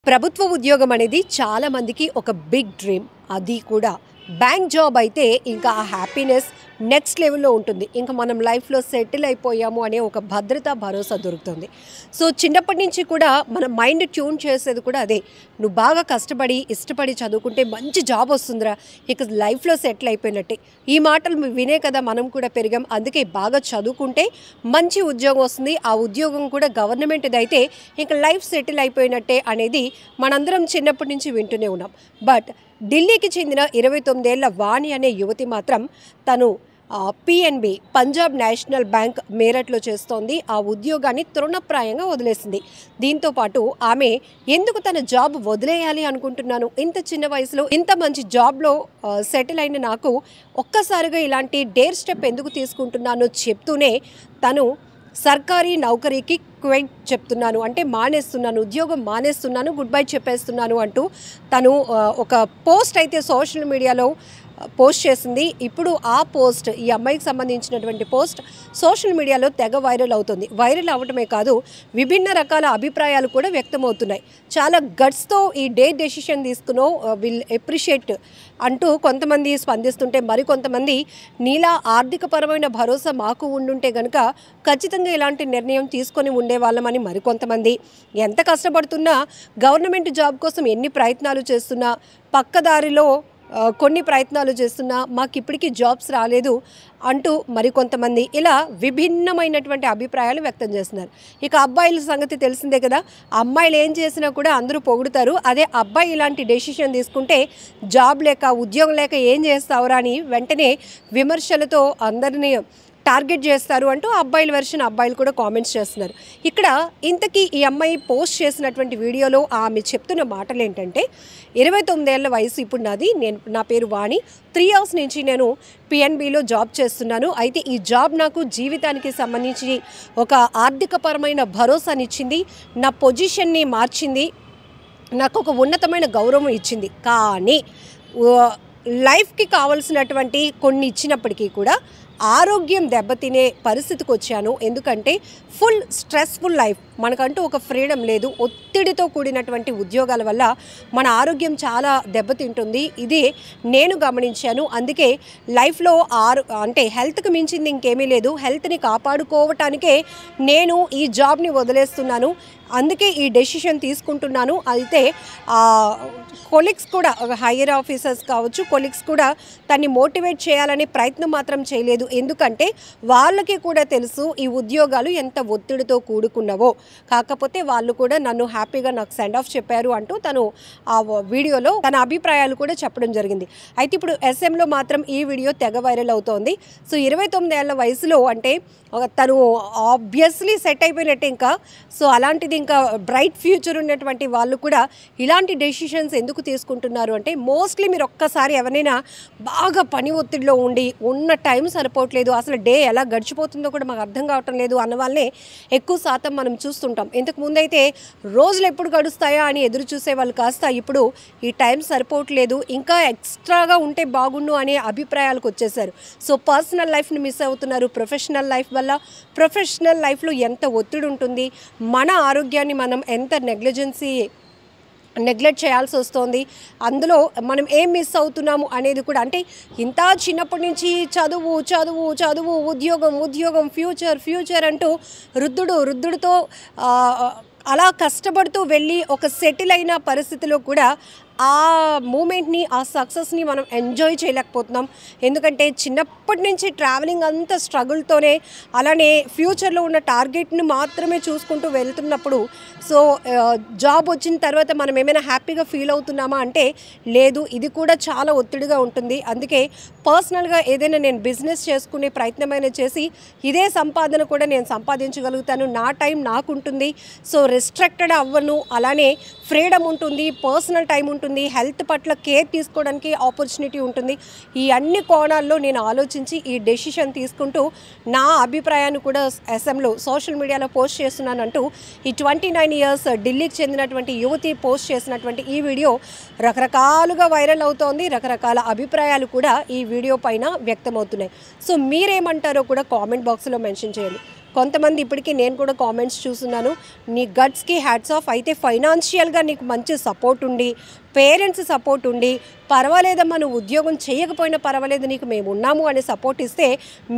ప్రభుత్వ ఉద్యోగం అనేది చాలా మందికి ఒక బిగ్ డ్రీమ్. అది కూడా బ్యాంక్ జాబ్ అయితే ఇంకా ఆ హ్యాపీనెస్ నెక్స్ట్ లెవెల్లో ఉంటుంది. ఇంకా మనం లైఫ్లో సెటిల్ అయిపోయాము అనే ఒక భద్రత భరోసా దొరుకుతుంది. సో చిన్నప్పటి నుంచి కూడా మన మైండ్ ట్యూన్ చేసేది కూడా అదే. నువ్వు బాగా కష్టపడి ఇష్టపడి చదువుకుంటే మంచి జాబ్ వస్తుందిరా, ఇక లైఫ్లో సెటిల్ అయిపోయినట్టే. ఈ మాటలు వినే కదా మనం కూడా పెరిగాం. అందుకే బాగా చదువుకుంటే మంచి ఉద్యోగం వస్తుంది, ఆ ఉద్యోగం కూడా గవర్నమెంట్ది అయితే ఇంకా లైఫ్ సెటిల్ అయిపోయినట్టే అనేది మనందరం చిన్నప్పటి నుంచి వింటూనే ఉన్నాం. బట్ ఢిల్లీకి చెందిన 29 ఏళ్ల వాణి అనే యువతి మాత్రం తను పిఎన్బి పంజాబ్ నేషనల్ బ్యాంక్ మేరట్లో చేస్తోంది. ఆ ఉద్యోగాన్ని తృణప్రాయంగా వదిలేసింది. దీంతోపాటు ఆమె ఎందుకు తన జాబ్ వదిలేయాలి అనుకుంటున్నాను, ఇంత చిన్న వయసులో ఇంత మంచి జాబ్లో సెటిల్ అయిన నాకు ఒక్కసారిగా ఇలాంటి డేర్ స్టెప్ ఎందుకు తీసుకుంటున్నానో చెప్తూనే తను సర్కారీ నౌకరీకి క్విట్ చెప్తున్నాను, అంటే మానేస్తున్నాను, ఉద్యోగం మానేస్తున్నాను, గుడ్ బై చెప్పేస్తున్నాను అంటూ తను ఒక పోస్ట్ అయితే సోషల్ మీడియాలో పోస్ట్ చేసింది. ఇప్పుడు ఆ పోస్ట్, ఈ అమ్మాయికి సంబంధించినటువంటి పోస్ట్ సోషల్ మీడియాలో తెగ వైరల్ అవుతుంది. వైరల్ అవ్వటమే కాదు, విభిన్న రకాల అభిప్రాయాలు కూడా వ్యక్తమవుతున్నాయి. చాలా గట్స్తో ఈ డెసిషన్ తీసుకున్నావు, విల్ అప్రిషియేట్ అంటూ కొంతమంది స్పందిస్తుంటే, మరికొంతమంది నీలా ఆర్థికపరమైన భరోసా మాకు ఉండుంటే కనుక ఖచ్చితంగా ఇలాంటి నిర్ణయం తీసుకొని ఉండేవాళ్ళమని మరికొంతమంది, ఎంత కష్టపడుతున్నా గవర్నమెంట్ జాబ్ కోసం ఎన్ని ప్రయత్నాలు చేస్తున్నా, పక్కదారిలో కొన్ని ప్రయత్నాలు చేస్తున్నా మాకు ఇప్పటికీ జాబ్స్ రాలేదు అంటూ మరికొంతమంది ఇలా విభిన్నమైనటువంటి అభిప్రాయాలు వ్యక్తం చేస్తున్నారు. ఇక అబ్బాయిల సంగతి తెలిసిందే కదా, అమ్మాయిలు ఏం చేసినా కూడా అందరూ పొగుడుతారు. అదే అబ్బాయి ఇలాంటి డెసిషన్ తీసుకుంటే జాబ్ లేక ఉద్యోగం లేక ఏం చేస్తావురా అని వెంటనే విమర్శలతో అందరినీ టార్గెట్ చేస్తారు అంటూ అబ్బాయిల వెర్షన్ అబ్బాయిలు కూడా కామెంట్స్ చేస్తున్నారు. ఇక్కడ ఇంతకీ ఈ అమ్మాయి పోస్ట్ చేసినటువంటి వీడియోలో ఆమె చెప్తున్న మాటలు ఏంటంటే, 29 ఏళ్ల వయసు ఇప్పుడు నాది, నా పేరు వాణి, 3 years నుంచి నేను పిఎన్బిలో జాబ్ చేస్తున్నాను. అయితే ఈ జాబ్ నాకు జీవితానికి సంబంధించి ఒక ఆర్థికపరమైన భరోసానిచ్చింది, నా పొజిషన్ని మార్చింది, నాకు ఒక ఉన్నతమైన గౌరవం ఇచ్చింది. కానీ లైఫ్కి కావాల్సినటువంటి కొన్ని ఇచ్చినప్పటికీ కూడా ఆరోగ్యం దెబ్బతినే పరిస్థితికి వచ్చాను. ఎందుకంటే ఫుల్ స్ట్రెస్ఫుల్ లైఫ్, మనకంటూ ఒక ఫ్రీడమ్ లేదు, ఒత్తిడితో కూడినటువంటి ఉద్యోగాల వల్ల మన ఆరోగ్యం చాలా దెబ్బతింటుంది. ఇది నేను గమనించాను. అందుకే లైఫ్లో అంటే హెల్త్కి మించింది ఇంకేమీ లేదు, హెల్త్ని కాపాడుకోవటానికే నేను ఈ జాబ్ని వదిలేస్తున్నాను, అందుకే ఈ డెసిషన్ తీసుకుంటున్నాను. అయితే కొలీగ్స్ కూడా, హైయర్ ఆఫీసర్స్ కావచ్చు, కొలీగ్స్ కూడా తన్ని మోటివేట్ చేయాలనే ప్రయత్నం మాత్రం చేయలేదు. ఎందుకంటే వాళ్ళకి కూడా తెలుసు ఈ ఉద్యోగాలు ఎంత ఒత్తిడితో కూడుకున్నవో. కాకపోతే వాళ్ళు కూడా నన్ను హ్యాపీగా నాకు సెండ్ ఆఫ్ చెప్పారు అంటూ తను ఆ వీడియోలో తన అభిప్రాయాలు కూడా చెప్పడం జరిగింది. అయితే ఇప్పుడు ఎస్ఎంలో మాత్రం ఈ వీడియో తెగ వైరల్ అవుతోంది. సో 29 ఏళ్ల వయసులో అంటే తను ఆబ్వియస్లీ సెట్ అయిపోయినట్టే ఇంకా. సో అలాంటిది ఇంకా బ్రైట్ ఫ్యూచర్ ఉన్నటువంటి వాళ్ళు కూడా ఇలాంటి డెసిషన్స్ ఎందుకు తీసుకుంటున్నారు అంటే, మోస్ట్లీ మీరు ఒక్కసారి ఎవరైనా బాగా పని ఒత్తిడిలో ఉండి ఉన్న టైం సరిపోవట్లేదు, అసలు డే ఎలా గడిచిపోతుందో కూడా మాకు అర్థం కావటం లేదు అన్న వాళ్ళనే ఎక్కువ శాతం మనం చూస్తుంటాం. ఇంతకు ముందైతే రోజులు ఎప్పుడు గడుస్తాయా అని ఎదురు చూసే వాళ్ళు కాస్త ఇప్పుడు ఈ టైం సరిపోవట్లేదు, ఇంకా ఎక్స్ట్రాగా ఉంటే బాగుండు అనే అభిప్రాయాలకు వచ్చేసారు. సో పర్సనల్ లైఫ్ని మిస్ అవుతున్నారు. ప్రొఫెషనల్ లైఫ్ వల్ల, ప్రొఫెషనల్ లైఫ్లో ఎంత ఒత్తిడి ఉంటుంది, మన ఆరోగ్యాన్ని మనం ఎంత నెగ్లెక్ట్ చేయాల్సి వస్తుంది, అందులో మనం ఏం మిస్ అవుతున్నాము అనేది కూడా. అంటే ఇంత చిన్నప్పటి నుంచి చదువు చదువు చదువు, ఉద్యోగం ఉద్యోగం, ఫ్యూచర్ అంటూ రుద్దుడుతో అలా కష్టపడుతూ వెళ్ళి ఒక సెటిల్ అయిన పరిస్థితిలో కూడా ఆ మూమెంట్ని, ఆ సక్సెస్ని మనం ఎంజాయ్ చేయలేకపోతున్నాం. ఎందుకంటే చిన్నప్పటి నుంచి ట్రావెలింగ్ అంతా స్ట్రగుల్తోనే, అలానే ఫ్యూచర్లో ఉన్న టార్గెట్ని మాత్రమే చూసుకుంటూ వెళ్తున్నప్పుడు సో జాబ్ వచ్చిన తర్వాత మనం ఏమైనా హ్యాపీగా ఫీల్ అవుతున్నామా అంటే లేదు, ఇది కూడా చాలా ఒత్తిడిగా ఉంటుంది. అందుకే పర్సనల్గా ఏదైనా నేను బిజినెస్ చేసుకునే ప్రయత్నమైనా చేసి ఇదే సంపాదన కూడా నేను సంపాదించగలుగుతాను, నా టైం నాకు ఉంటుంది, సో రెస్ట్రిక్టెడ్ అవ్వను, అలానే ఫ్రీడమ్ ఉంటుంది, పర్సనల్ టైం ఉంటుంది, హెల్త్ పట్ల కేర్ తీసుకోవడానికి ఆపర్చునిటీ ఉంటుంది. ఈ అన్ని కోణాల్లో నేను ఆలోచించి ఈ డెసిషన్ తీసుకుంటూ నా అభిప్రాయాన్ని కూడా అసెంబ్లీలో సోషల్ మీడియాలో పోస్ట్ చేస్తున్నానంటూ ఈ 29 years ఢిల్లీకి చెందినటువంటి యువతి పోస్ట్ చేసినటువంటి ఈ వీడియో రకరకాలుగా వైరల్ అవుతోంది. రకరకాల అభిప్రాయాలు కూడా ఈ వీడియో పైన వ్యక్తమవుతున్నాయి. సో మీరేమంటారో కూడా కామెంట్ బాక్స్లో మెన్షన్ చేయండి. కొంతమంది ఇప్పటికీ నేను కూడా కామెంట్స్ చూస్తున్నాను, నీ గట్స్కి హ్యాట్స్ ఆఫ్. అయితే ఫైనాన్షియల్గా నీకు మంచి సపోర్ట్ ఉండి, పేరెంట్స్ సపోర్ట్ ఉండి, పర్వాలేదమ్మా నువ్వు ఉద్యోగం చేయకపోయినా పర్వాలేదు నీకు మేము ఉన్నాము అనే సపోర్ట్ ఇస్తే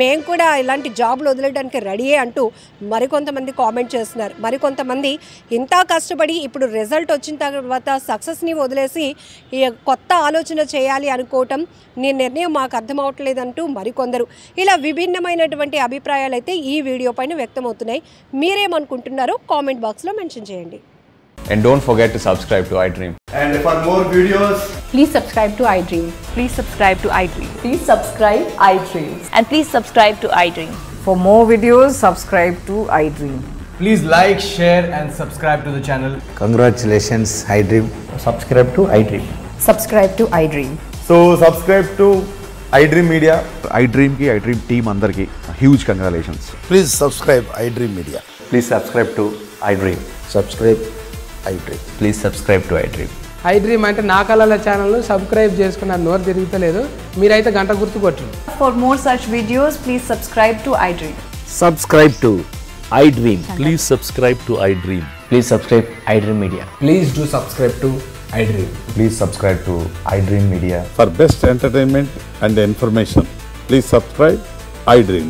మేము కూడా ఇలాంటి జాబ్లు వదిలేయడానికి రెడీయే అంటూ మరికొంతమంది కామెంట్ చేస్తున్నారు. మరికొంతమంది ఇంత కష్టపడి ఇప్పుడు రిజల్ట్ వచ్చిన తర్వాత సక్సెస్ని వదిలేసి కొత్త ఆలోచన చేయాలి అనుకోవటం నీ నిర్ణయం మాకు అర్థం అవట్లేదంటూ మరికొందరు ఇలా విభిన్నమైనటువంటి అభిప్రాయాలు అయితే ఈ వీడియో పైన వ్యక్తమవుతున్నాయి. మీరేమనుకుంటున్నారో కామెంట్ బాక్స్లో మెన్షన్ చేయండి. And don't forget to subscribe to iDream. And for more videos, please subscribe to iDream. Please subscribe to iDream. Please subscribe iDream. And please subscribe to iDream. For more videos, subscribe to iDream. please like, share and subscribe to the channel. Congratulations, iDream. Subscribe to iDream. Subscribe to iDream. So subscribe to iDream Media. iDream ki iDream team andarki huge congratulations. Please subscribe iDream Media. Please subscribe to iDream. Subscribe iDream. Please subscribe to iDream. iDream అంటే నా కళల channel subscribe చేసుకున్న నోరు తిరుగుతలేదు, మీరైతే గంట గుర్తు కొట్టండి. For more such videos, please subscribe to iDream. Subscribe to iDream. Please subscribe to iDream. Please subscribe iDream Media. Please do subscribe to iDream. Please subscribe to iDream Media. For best entertainment and information, please subscribe iDream.